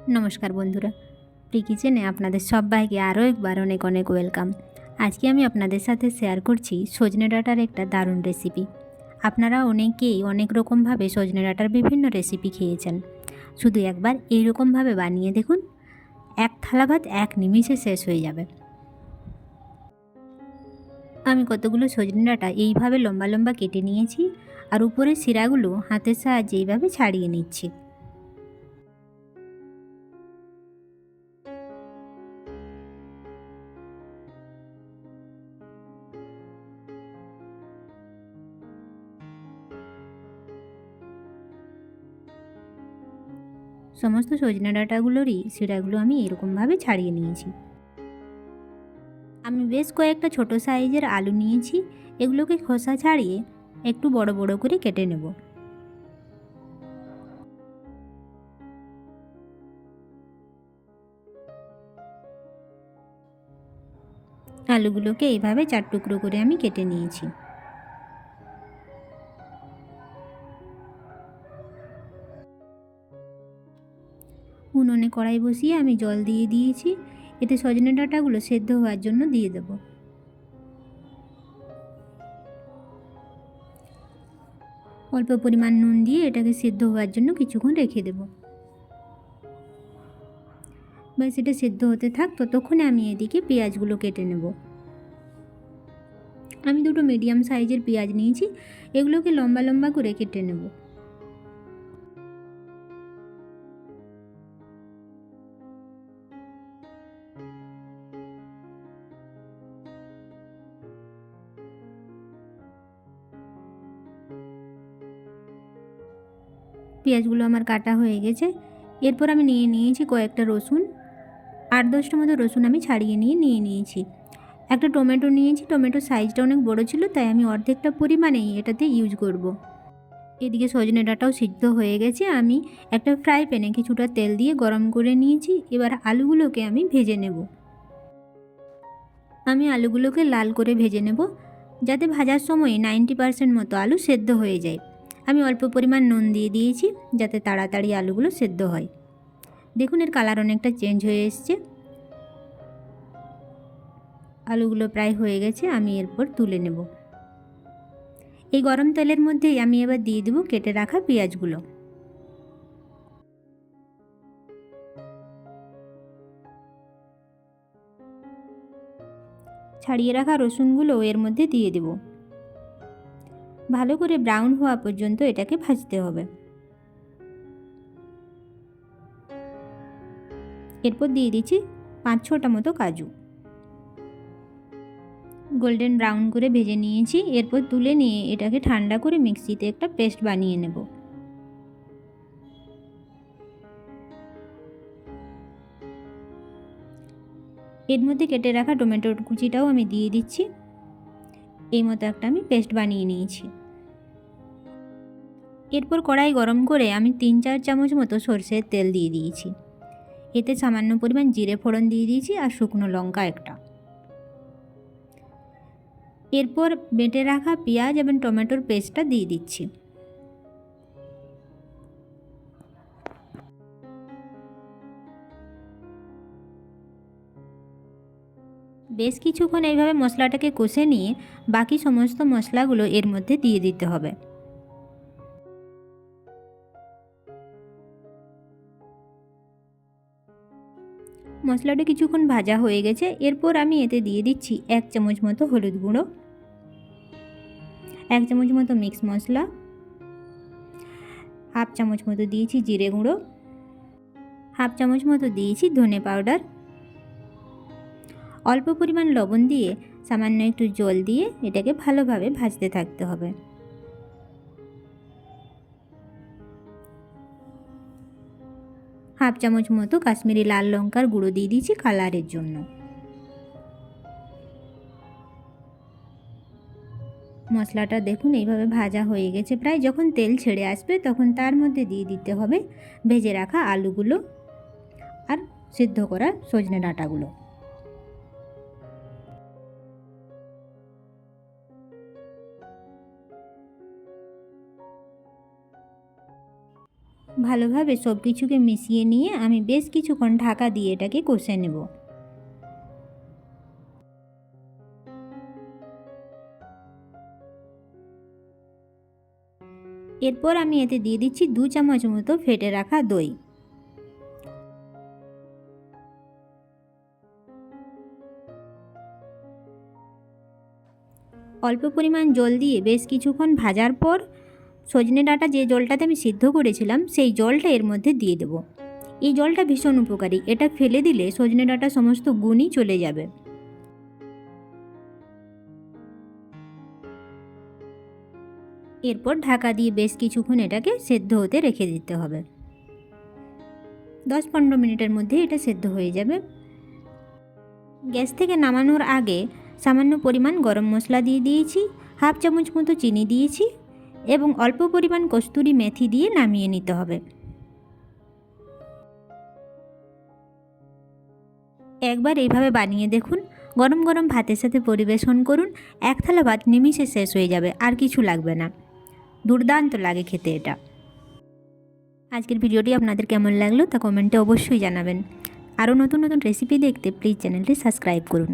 নমস্কার বন্ধুরা, প্রি কিচেনে আপনাদের সবাইকে আরও একবার অনেক অনেক ওয়েলকাম। আজকে আমি আপনাদের সাথে শেয়ার করছি সজনে ডাঁটার একটা দারুণ রেসিপি। আপনারা অনেকেই অনেক রকমভাবে সজনে ডাঁটার বিভিন্ন রেসিপি খেয়েছেন, শুধু একবার এইরকমভাবে বানিয়ে দেখুন, এক থালা ভাত এক নিমিষে শেষ হয়ে যাবে। আমি কতগুলো সজনে ডাঁটা এইভাবে লম্বা লম্বা কেটে নিয়েছি, আর উপরের শিরাগুলো হাতের সাহায্যে এইভাবে ছাড়িয়ে নিচ্ছি। সমস্ত সজনে ডাঁটাগুলোরই শিরাগুলো আমি এরকমভাবে ছাড়িয়ে নিয়েছি। আমি বেশ কয়েকটা ছোট সাইজের আলু নিয়েছি, এগুলোকে খোসা ছাড়িয়ে একটু বড় বড় করে কেটে নেব। আলুগুলোকে এইভাবে 4 টুকরো করে আমি কেটে নিয়েছি। উনুনে কড়াই বসিয়ে আমি জল দিয়ে দিয়েছি, এতে সজনে ডাঁটাগুলো সেদ্ধ হওয়ার জন্য দিয়ে দেব। অল্প পরিমাণ নুন দিয়ে এটাকে সেদ্ধ হওয়ার জন্য কিছুক্ষণ রেখে দেব। ব্যাস, এটা সেদ্ধ হতে থাক, ততক্ষণে আমি এদিকে পেঁয়াজগুলো কেটে নেব। আমি দুটো মিডিয়াম সাইজের পেঁয়াজ নিয়েছি, এগুলোকে লম্বা লম্বা করে কেটে নেব। পেঁয়াজগুলো আমার কাটা হয়ে গেছে। এরপর আমি নিয়েছি কয়েকটা রসুন, 8-10টা মতো রসুন আমি ছাড়িয়ে নিয়ে নিয়েছি। একটা টমেটো নিয়েছি, টমেটোর সাইজটা অনেক বড় ছিল, তাই আমি অর্ধেকটা পরিমাণেই এটাতে ইউজ করব। এদিকে সজনে ডাঁটাও সিদ্ধ হয়ে গেছে, আমি একটা ফ্রাই প্যানে কিছুটা তেল দিয়ে গরম করে নিয়েছি। এবার আলুগুলোকে আমি ভেজে নেব। আমি আলুগুলোকে লাল করে ভেজে নেব, যাতে ভাজার সময় 90% মতো আলু সেদ্ধ হয়ে যায়। আমি অল্প পরিমাণ নুন দিয়ে দিয়েছি, যাতে তাড়াতাড়ি আলুগুলো সেদ্ধ হয়। দেখুন, এর কালার অনেকটা চেঞ্জ হয়ে এসছে। আলুগুলো প্রায় হয়ে গেছে, আমি এরপর তুলে নেব। এই গরম তেলের মধ্যেই আমি এবার দিয়ে দেব কেটে রাখা পেঁয়াজগুলো। ছাড়িয়ে রাখা রসুনগুলো এর মধ্যে দিয়ে দেব। ভালো করে ব্রাউন হওয়া পর্যন্ত এটাকে ভাজতে হবে। এরপর দিয়ে দিচ্ছি 5-6টা মতো কাজু। গোল্ডেন ব্রাউন করে ভেজে নিয়েছি, এরপর তুলে নিয়ে এটাকে ঠান্ডা করে মিক্সিতে একটা পেস্ট বানিয়ে নেব। এর মধ্যে কেটে রাখা টমেটোর কুচিটাও আমি দিয়ে দিচ্ছি। এই মতো একটা আমি পেস্ট বানিয়ে নিয়েছি। এরপর কড়াই গরম করে আমি 3-4 চামচ মতো সরষের তেল দিয়ে দিয়েছি। এতে সামান্য পরিমাণ জিরে ফোড়ন দিয়ে দিয়েছি আর শুকনো লঙ্কা একটা। এরপর বেটে রাখা পেঁয়াজ এবং টমেটোর পেস্টটা দিয়ে দিচ্ছি। বেশ কিছুক্ষণ এইভাবে মশলাটাকে কষে নিয়ে বাকি সমস্ত মশলাগুলো এর মধ্যে দিয়ে দিতে হবে। মশলাটা কিছুক্ষণ ভাজা হয়ে গেছে, এরপর আমি এতে দিয়ে দিচ্ছি 1 চামচ মতো হলুদ গুঁড়ো, 1 চামচ মতো মিক্স মশলা, হাফ চামচ মতো দিয়েছি জিরে গুঁড়ো, হাফ চামচ মতো দিয়েছি ধনে পাউডার। অল্প পরিমাণ লবণ দিয়ে সামান্য একটু জল দিয়ে এটাকে ভালোভাবে ভাজতে থাকতে হবে। হাফ চামচ মতো কাশ্মীরি লাল লঙ্কার গুঁড়ো দিয়ে দিয়েছি কালারের জন্য। মশলাটা দেখুন এইভাবে ভাজা হয়ে গেছে প্রায়। যখন তেল ছেড়ে আসবে তখন তার মধ্যে দিয়ে দিতে হবে ভেজে রাখা আলুগুলো আর সিদ্ধ করা সজনে ডাঁটাগুলো। ভালোভাবে সব কিছুকে মিশিয়ে নিয়ে আমি বেশ কিছুক্ষণ ঢাকা দিয়ে এটাকে কষে নেব। এরপর আমি এতে দিয়ে দিচ্ছি 2 চামচ মতো ফেটে রাখা দই। অল্প পরিমাণ জল দিয়ে বেশ কিছুক্ষণ ভাজার পর সজনে ডাঁটা যে জলটাতে আমি সিদ্ধ করেছিলাম সেই জলটা এর মধ্যে দিয়ে দেব। এই জলটা ভীষণ উপকারী, এটা ফেলে দিলে সজনে ডাঁটা সমস্ত গুণই চলে যাবে। এরপর ঢাকা দিয়ে বেশ কিছুক্ষণ এটাকে সেদ্ধ হতে রেখে দিতে হবে। 10-15 মিনিটের মধ্যে এটা সেদ্ধ হয়ে যাবে। গ্যাস থেকে নামানোর আগে সামান্য পরিমাণ গরম মশলা দিয়ে দিয়েছি, হাফ চামচ মতো চিনি দিয়েছি এবং অল্প পরিমাণ কস্তুরি মেথি দিয়ে নামিয়ে নিতে হবে। একবার এইভাবে বানিয়ে দেখুন, গরম গরম ভাতের সাথে পরিবেশন করুন। এক থালা ভাত নিমিষে শেষ হয়ে যাবে, আর কিছু লাগবে না। দুর্দান্ত লাগে খেতে এটা। আজকের ভিডিওটি আপনাদের কেমন লাগলো তা কমেন্টে অবশ্যই জানাবেন। আরও নতুন নতুন রেসিপি দেখতে প্লিজ চ্যানেলটি সাবস্ক্রাইব করুন।